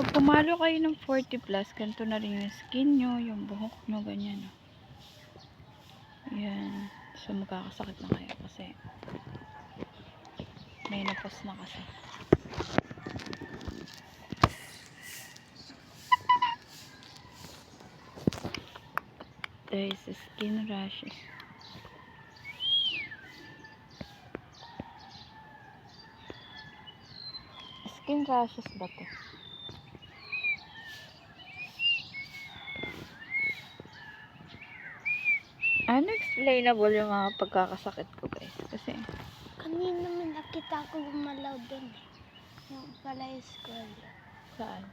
pag pumalo kayo ng 40 plus, ganito na rin yung skin nyo, yung buhok nyo, ganyan. Yan. So, magkakasakit na kayo kasi menopause na kasi. There is skin rashes. Skin rashes ba to? Unexplainable yung mga pagkakasakit ko, guys. Kasi Kanina may nakita ko gumalaw doon. Yung pala yung school. saan?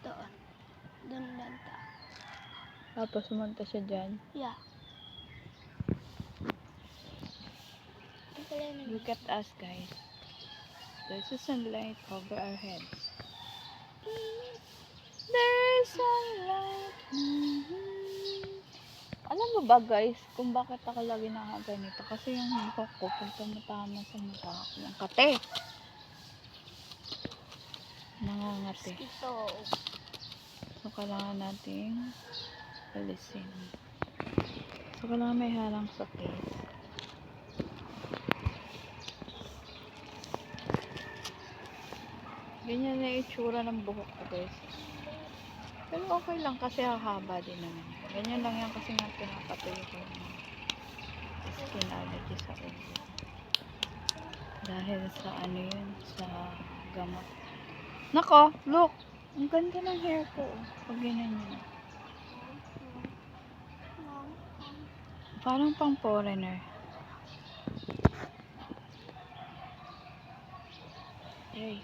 Doon. Doon banta. Tapos sumunta siya dyan. Yeah. Yung pala yung Look at us, guys. There's a sunlight over our heads. There's sunlight. Alam mo ba, guys, kung bakit ako lagi nakaganito? Kasi yung buhok ko, pag tumatama sa mukha, yung kate. Nangangati. mosquito. So, kailangan nating alisin. So, kailangan may halang sa face. Ganyan na yung itsura ng buhok ko, guys. Pero okay lang kasi hahaba din naman. Ganyan lang yan kasi nga pinapatuyo ko yung skin allergy sa ulo. Dahil sa ano yun, sa gamot. Nako, look! Ang ganda ng hair ko. Pag ganyan yun. Parang pang foreigner. Yay.